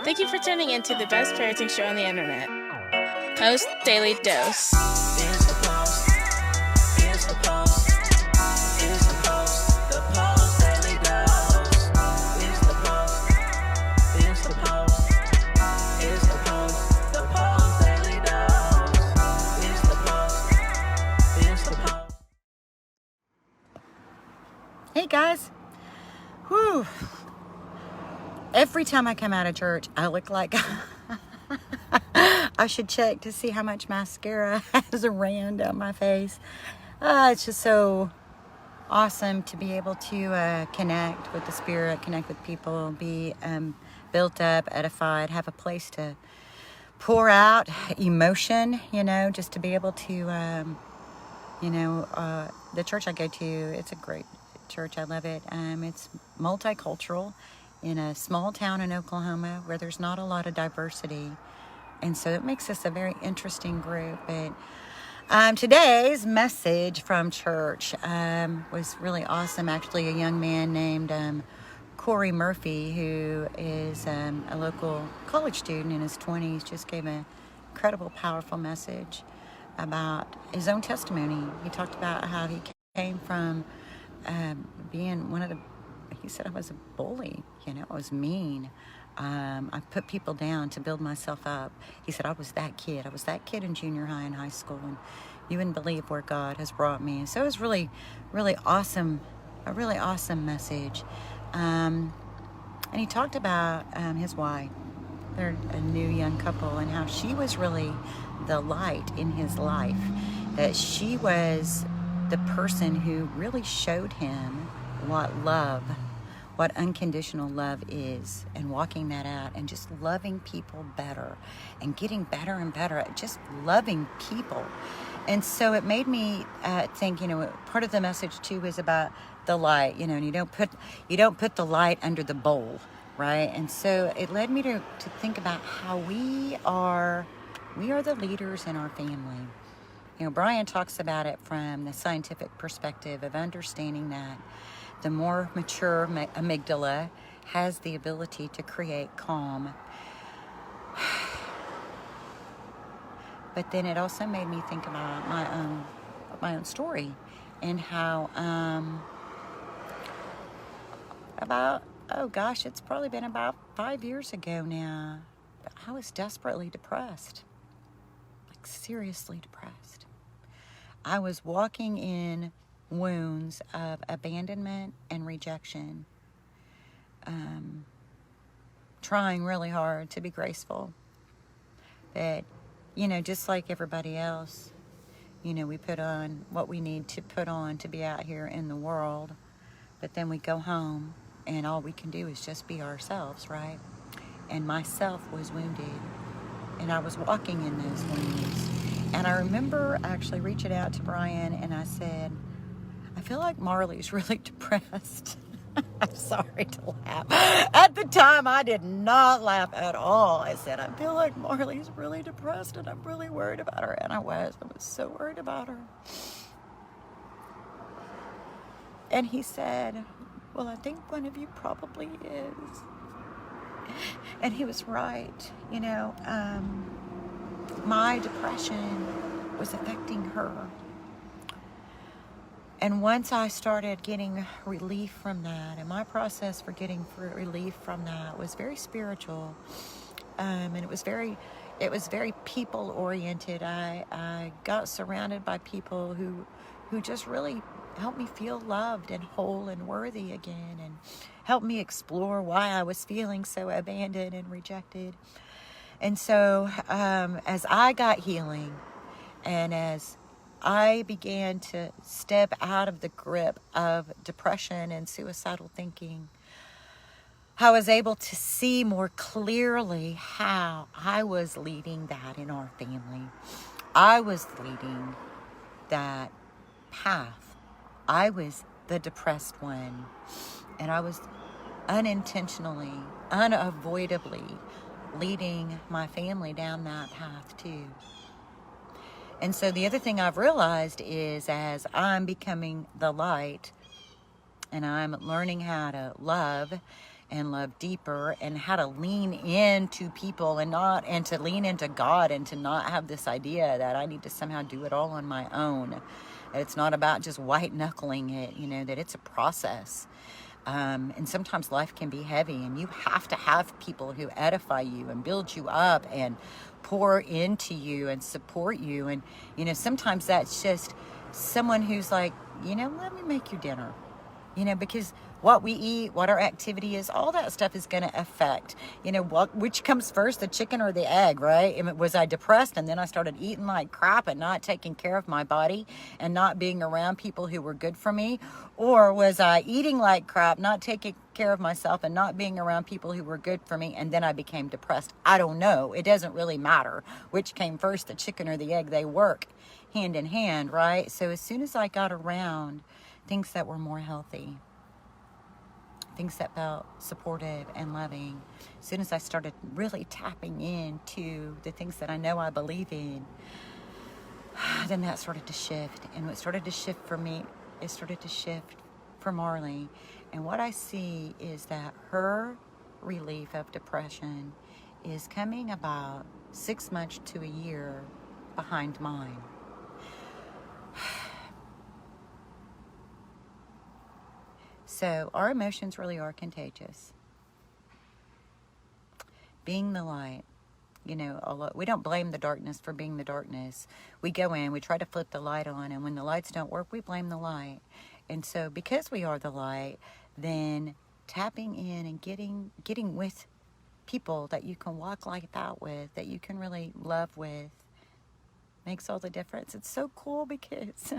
Thank you for tuning in to the best parenting show on the internet, Post Daily Dose. It's the Post. It's the Post. It's the Post. The Post Daily Dose. It's the Post. It's the Post. It's the Post. The Post Daily Dose. It's the Post. It's the Post. Hey guys. Whew. Every time I come out of church, I look like I should check to see how much mascara has ran down my face. It's just so awesome to be able to connect with the Spirit, connect with people, be built up, edified, have a place to pour out emotion, just to be able to, the church I go to, it's a great church. I love it. It's multicultural in a small town in Oklahoma where there's not a lot of diversity. And so it makes us a very interesting group. But today's message from church was really awesome. Actually, a young man named Corey Murphy, who is a local college student in his 20s, just gave an incredible, powerful message about his own testimony. He talked about how he came from being he said, I was a bully, I was mean. I put people down to build myself up. He said, I was that kid in junior high and high school, and you wouldn't believe where God has brought me. So it was really, really awesome, a really awesome message. And he talked about his wife. They're a new young couple, and how she was really the light in his life, that she was the person who really showed him what unconditional love is, and walking that out, and just loving people better and getting better and better at just loving people. And so it made me think, part of the message too is about the light, and you don't put the light under the bowl, right? And so it led me to think about how we are the leaders in our family. Brian talks about it from the scientific perspective of understanding that the more mature amygdala has the ability to create calm. But then it also made me think about my own story, and how it's probably been about 5 years ago now, but I was desperately depressed, like seriously depressed. I was walking in wounds of abandonment and rejection, trying really hard to be graceful, but just like everybody else, we put on what we need to put on to be out here in the world, but then we go home and all we can do is just be ourselves, right? And myself was wounded, and I was walking in those wounds. And I remember actually reaching out to Brian, and I said, I feel like Marley's really depressed. I'm sorry to laugh. At the time, I did not laugh at all. I said, I feel like Marley's really depressed, and I'm really worried about her. And I was so worried about her. And he said, well, I think one of you probably is. And he was right. My depression was affecting her. And once I started getting relief from that, and my process for getting relief from that was very spiritual, and it was very people oriented. I got surrounded by people who just really helped me feel loved and whole and worthy again, and helped me explore why I was feeling so abandoned and rejected. And so as I got healing, and as I began to step out of the grip of depression and suicidal thinking, I was able to see more clearly how I was leading that in our family. I was leading that path. I was the depressed one, and I was unintentionally, unavoidably leading my family down that path too. And so the other thing I've realized is, as I'm becoming the light and I'm learning how to love and love deeper, and how to lean into people and to lean into God, and to not have this idea that I need to somehow do it all on my own. It's not about just white knuckling it, that it's a process. And sometimes life can be heavy, and you have to have people who edify you and build you up and pour into you and support you. And, sometimes that's just someone who's like, let me make you dinner. Because what we eat, what our activity is, all that stuff is going to affect, which comes first, the chicken or the egg, right? Was I depressed and then I started eating like crap and not taking care of my body and not being around people who were good for me? Or was I eating like crap, not taking care of myself and not being around people who were good for me, and then I became depressed? I don't know. It doesn't really matter which came first, the chicken or the egg. They work hand in hand, right? So as soon as I got around things that were more healthy, things that felt supportive and loving, as soon as I started really tapping into the things that I know I believe in, then that started to shift. And what started to shift for me, it started to shift for Marley. And what I see is that her relief of depression is coming about 6 months to a year behind mine. So our emotions really are contagious. Being the light, we don't blame the darkness for being the darkness. We go in, we try to flip the light on, and when the lights don't work, we blame the light. And so because we are the light, then tapping in and getting with people that you can walk like that with, that you can really love with, makes all the difference. It's so cool because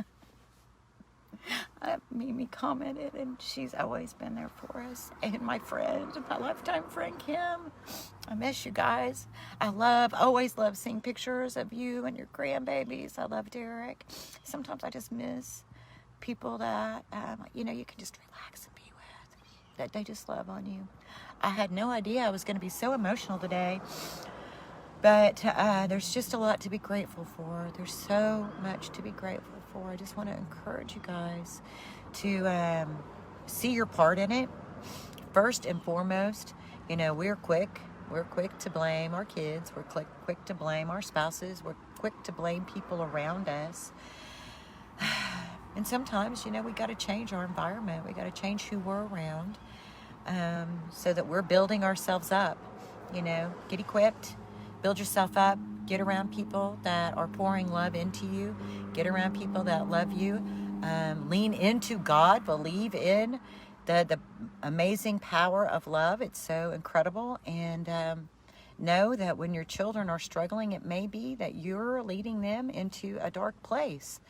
Mimi commented, and she's always been there for us. And my friend, my lifetime friend Kim, I miss you guys. Always love seeing pictures of you and your grandbabies. I love Derek. Sometimes I just miss people that, you can just relax and be with, that they just love on you. I had no idea I was going to be so emotional today. But there's just a lot to be grateful for. There's so much to be grateful for. I just want to encourage you guys to see your part in it. First and foremost, we're quick to blame our kids. We're quick to blame our spouses. We're quick to blame people around us. And sometimes, we got to change our environment. We got to change who we're around so that we're building ourselves up. Get equipped. Build yourself up. Get around people that are pouring love into you. Get around people that love you. Lean into God. Believe in the amazing power of love. It's so incredible. And know that when your children are struggling, it may be that you're leading them into a dark place.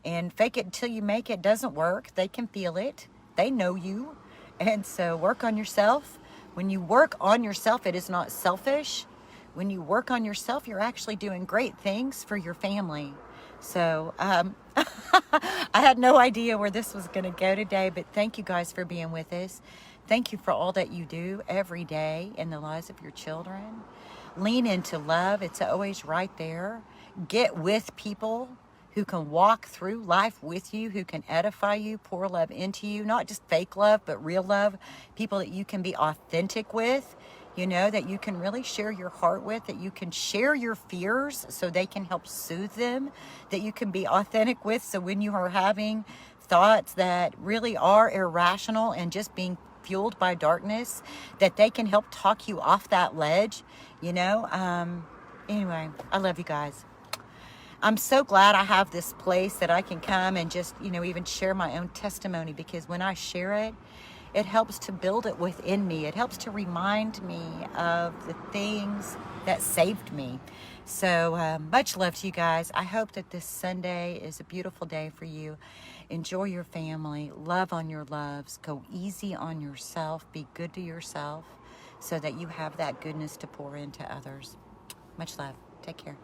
And fake it until you make it doesn't work. They can feel it. They know you. And so work on yourself. When you work on yourself, it is not selfish. When you work on yourself, you're actually doing great things for your family. So I had no idea where this was going to go today, but thank you guys for being with us. Thank you for all that you do every day in the lives of your children. Lean into love. It's always right there. Get with people who can walk through life with you, who can edify you, pour love into you, not just fake love, but real love. People that you can be authentic with. That you can really share your heart with, that you can share your fears so they can help soothe them, that you can be authentic with, so when you are having thoughts that really are irrational and just being fueled by darkness, that they can help talk you off that ledge, Anyway, I love you guys. I'm so glad I have this place that I can come and just, even share my own testimony, because when I share it, it helps to build it within me. It helps to remind me of the things that saved me. So much love to you guys. I hope that this Sunday is a beautiful day for you. Enjoy your family. Love on your loves. Go easy on yourself. Be good to yourself so that you have that goodness to pour into others. Much love. Take care.